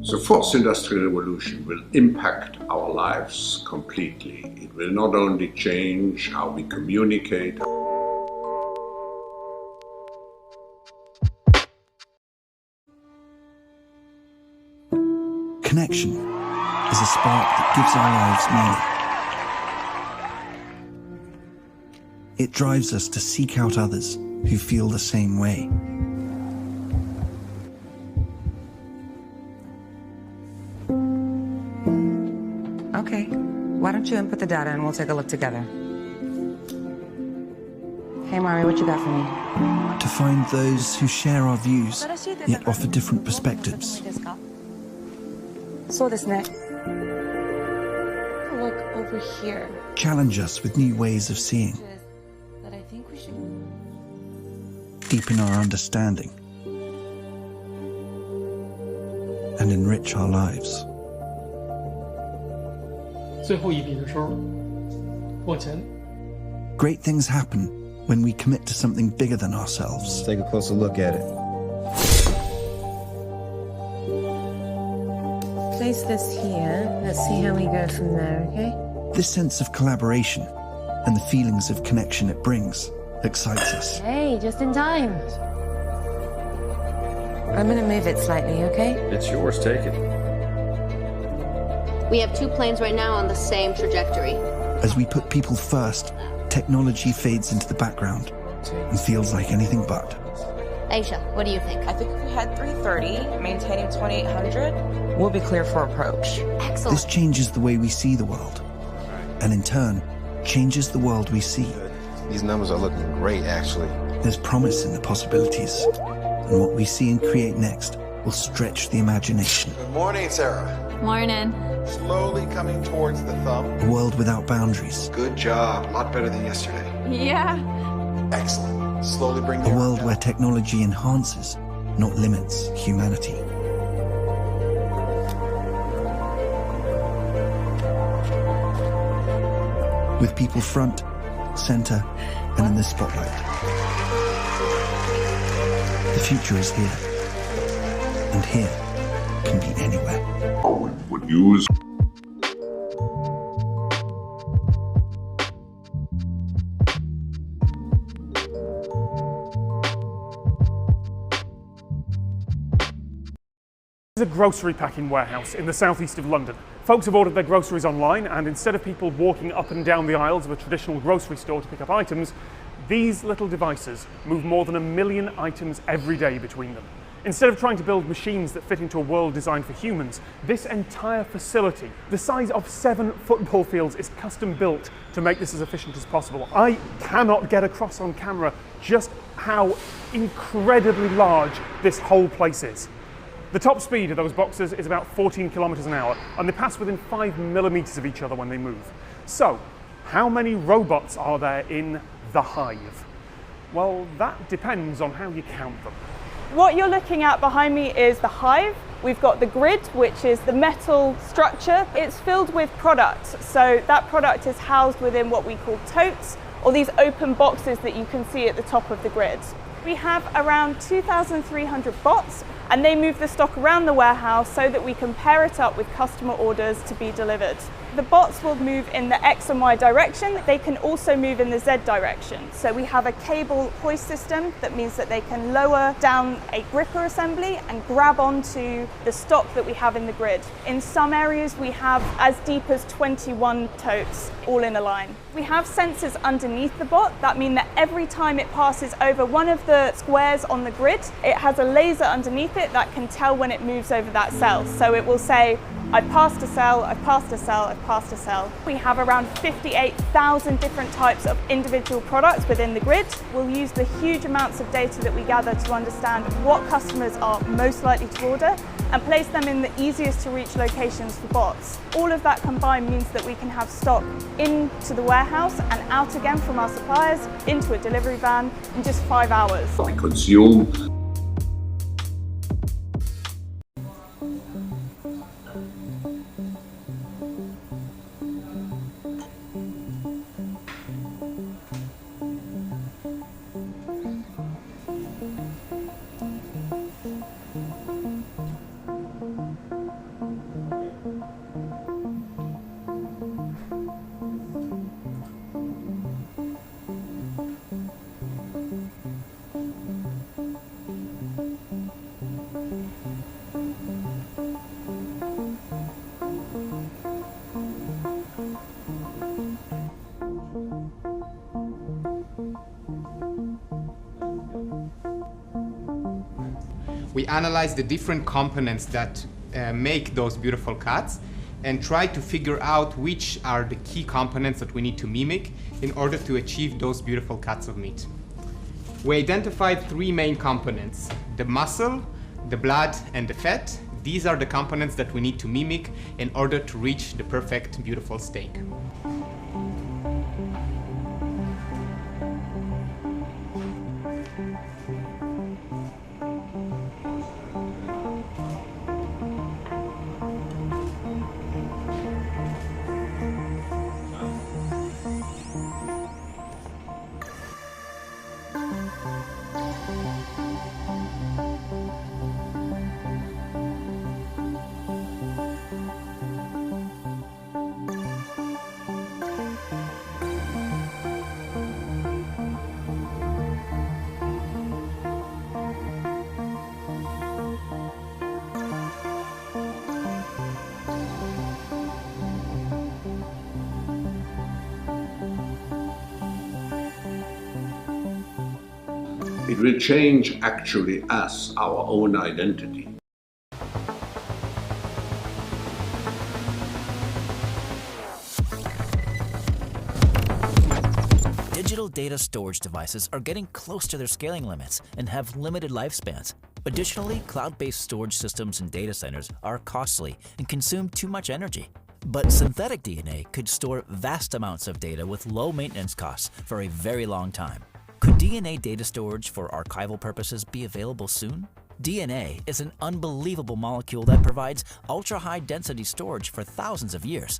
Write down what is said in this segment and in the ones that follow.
The fourth industrial revolution will impact our lives completely. It will not only change how we communicate. Connection is a spark that gives our lives meaning. It drives us to seek out others who feel the same way. Okay, why don't you input the data and we'll take a look together. Hey Mari, what you got for me? To find those who share our views, yet offer different perspectives. So this net. Look over here. Challenge us with new ways of seeing. That I think we should Deepen our understanding. And enrich our lives. 最后一笔的时候，往前。 Great things happen when we commit to something bigger than ourselves. Let's take a closer look at it. place this here. Let's see how we go from there, okay? This sense of collaboration and the feelings of connection it brings excites us. Hey, just in time. I'm gonna move it slightly, okay? It's yours, take it. We have two planes right now on the same trajectory. As we put people first, technology fades into the background and feels like anything but. Aisha, what do you think? I think if we had 330, maintaining 2800, we'll be clear for approach. Excellent. This changes the way we see the world, and in turn, changes the world we see. These numbers are looking great, actually. There's promise in the possibilities, and what we see and create next will stretch the imagination. Good morning, Sarah. Morning. Slowly coming towards the thumb. A world without boundaries. Good job. A lot better than yesterday. Yeah. Excellent. Slowly bring the A world where technology enhances, not limits, humanity. With people front, center, and in the spotlight. The future is here. And here can be anywhere. How we would use This is a grocery packing warehouse in the southeast of London. Folks have ordered their groceries online, and instead of people walking up and down the aisles of a traditional grocery store to pick up items, these little devices move more than 1 million items every day between them. Instead of trying to build machines that fit into a world designed for humans, this entire facility, the size of 7 football fields, is custom built to make this as efficient as possible. I cannot get across on camera just how incredibly large this whole place is. The top speed of those boxes is about 14 kilometers an hour, and they pass within 5 millimeters of each other when they move. So, how many robots are there in the hive? Well, that depends on how you count them. What you're looking at behind me is the hive. We've got the grid, which is the metal structure. It's filled with product. So that product is housed within what we call totes, or these open boxes that you can see at the top of the grid. We have around 2,300 bots, and they move the stock around the warehouse so that we can pair it up with customer orders to be delivered. The bots will move in the X and Y direction. They can also move in the Z direction. So we have a cable hoist system that means that they can lower down a gripper assembly and grab onto the stock that we have in the grid. In some areas we have as deep as 21 totes all in a line. We have sensors underneath the bot that mean that every time it passes over one of the squares on the grid, it has a laser underneath it that can tell when it moves over that cell. So it will say, I've passed a cell, I've passed a cell, I've passed a cell. We have around 58,000 different types of individual products within the grid. We'll use the huge amounts of data that we gather to understand what customers are most likely to order and place them in the easiest to reach locations for bots. All of that combined means that we can have stock into the warehouse and out again from our suppliers into a delivery van in just 5 hours. we consume. We analyze the different components that make those beautiful cuts and try to figure out which are the key components that we need to mimic in order to achieve those beautiful cuts of meat. We identified three main components: the muscle, the blood, and the fat. These are the components that we need to mimic in order to reach the perfect, beautiful steak. It will change actually us, our own identity. Digital data storage devices are getting close to their scaling limits and have limited lifespans. Additionally, cloud-based storage systems and data centers are costly and consume too much energy. But synthetic DNA could store vast amounts of data with low maintenance costs for a very long time. Could DNA data storage for archival purposes be available soon? DNA is an unbelievable molecule that provides ultra-high density storage for thousands of years.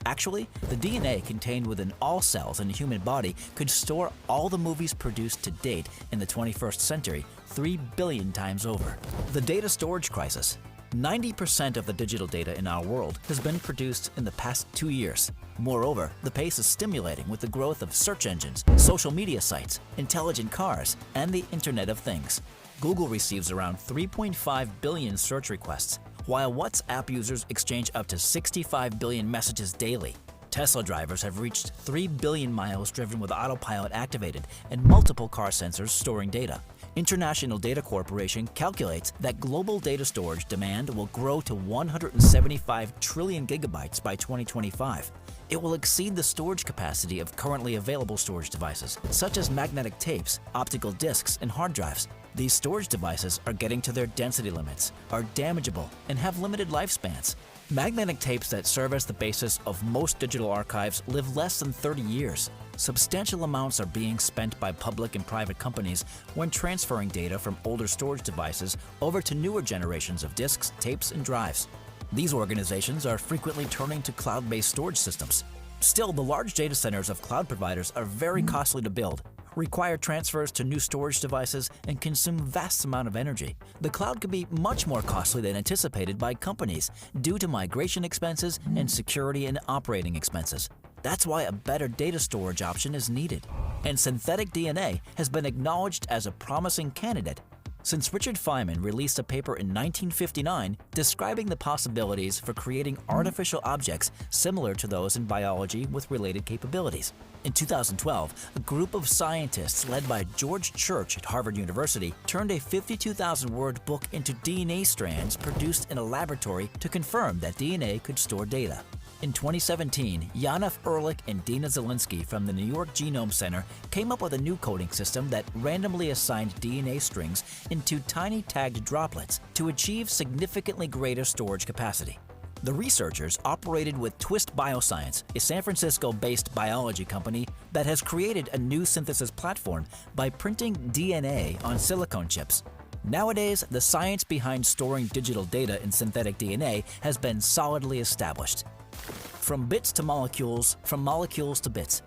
Actually, the DNA contained within all cells in the human body could store all the movies produced to date in the 21st century 3 billion times over. The data storage crisis. 90% of the digital data in our world has been produced in the past 2 years. Moreover, the pace is stimulating with the growth of search engines, social media sites, intelligent cars, and the Internet of Things. Google receives around 3.5 billion search requests, while WhatsApp users exchange up to 65 billion messages daily. Tesla drivers have reached 3 billion miles driven with autopilot activated and multiple car sensors storing data. International Data Corporation calculates that global data storage demand will grow to 175 trillion gigabytes by 2025. It will exceed the storage capacity of currently available storage devices, such as magnetic tapes, optical discs, and hard drives. These storage devices are getting to their density limits, are damageable, and have limited lifespans. Magnetic tapes that serve as the basis of most digital archives live less than 30 years. Substantial amounts are being spent by public and private companies when transferring data from older storage devices over to newer generations of disks, tapes, and drives. These organizations are frequently turning to cloud-based storage systems. Still, the large data centers of cloud providers are very costly to build, require transfers to new storage devices, and consume vast amount of energy. The cloud can be much more costly than anticipated by companies due to migration expenses and security and operating expenses. That's why a better data storage option is needed, and synthetic DNA has been acknowledged as a promising candidate since Richard Feynman released a paper in 1959 describing the possibilities for creating artificial objects similar to those in biology with related capabilities. In 2012, a group of scientists led by George Church at Harvard University turned a 52,000-word book into DNA strands produced in a laboratory to confirm that DNA could store data. In 2017, Janef Ehrlich and Dina Zielinski from the New York Genome Center came up with a new coding system that randomly assigned DNA strings into tiny tagged droplets to achieve significantly greater storage capacity. The researchers operated with Twist Bioscience, a San Francisco-based biology company that has created a new synthesis platform by printing DNA on silicone chips. Nowadays, the science behind storing digital data in synthetic DNA has been solidly established. From bits to molecules, from molecules to bits.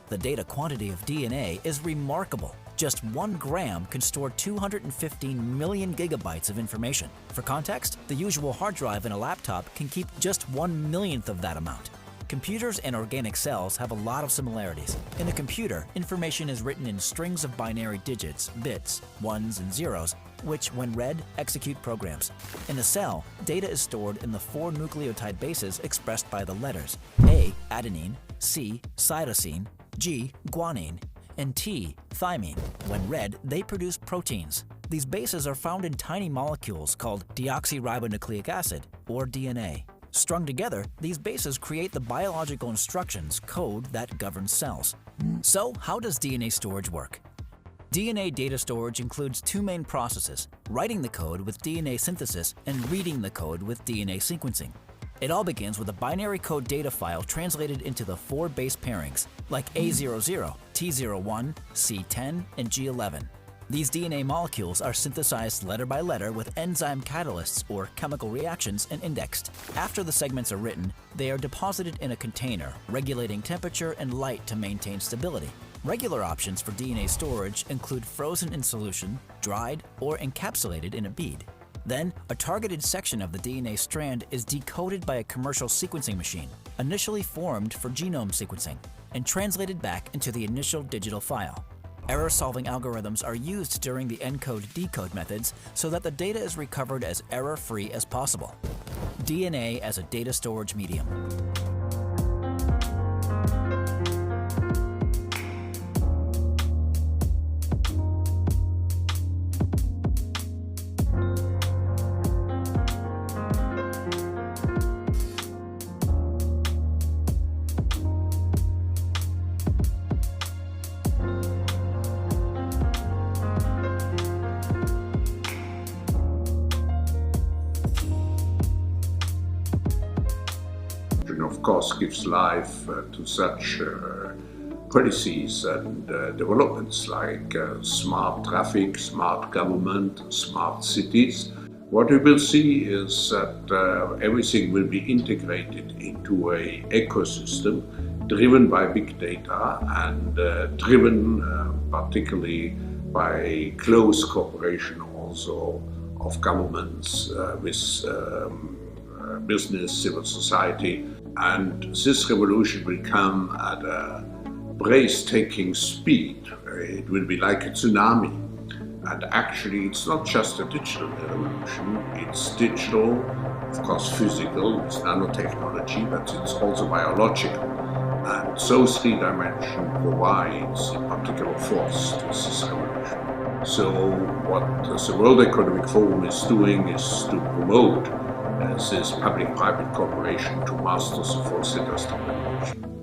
The data quantity of DNA is remarkable. Just 1 gram can store 215 million gigabytes of information. For context, the usual hard drive in a laptop can keep just 1/millionth of that amount. Computers and organic cells have a lot of similarities. In a computer, information is written in strings of binary digits, bits, ones and zeros, which, when read, execute programs. In a cell, data is stored in the 4 nucleotide bases expressed by the letters A, adenine, C, cytosine, G, guanine, and T, thymine. When read, they produce proteins. These bases are found in tiny molecules called deoxyribonucleic acid, or DNA. Strung together, these bases create the biological instructions code that governs cells. So, how does DNA storage work? DNA data storage includes two main processes: writing the code with DNA synthesis and reading the code with DNA sequencing. It all begins with a binary code data file translated into the 4 base pairings, like A00, T01, C10, and G11. These DNA molecules are synthesized letter by letter with enzyme catalysts or chemical reactions and indexed. After the segments are written, they are deposited in a container, regulating temperature and light to maintain stability. Regular options for DNA storage include frozen in solution, dried, or encapsulated in a bead. Then, a targeted section of the DNA strand is decoded by a commercial sequencing machine, initially formed for genome sequencing, and translated back into the initial digital file. Error-solving algorithms are used during the encode-decode methods so that the data is recovered as error-free as possible. DNA as a data storage medium. Of course, gives life to such policies and developments like smart traffic, smart government, smart cities. What we will see is that everything will be integrated into an ecosystem driven by big data and driven particularly by close cooperation also of governments with business, civil society. And this revolution will come at a breathtaking speed. It will be like a tsunami. And actually, it's not just a digital revolution. It's digital, of course physical, it's nanotechnology, but it's also biological. And so 3D provides a particular force to this revolution. So what the World Economic Forum is doing is to promote this public-private cooperation to master the full set of technology.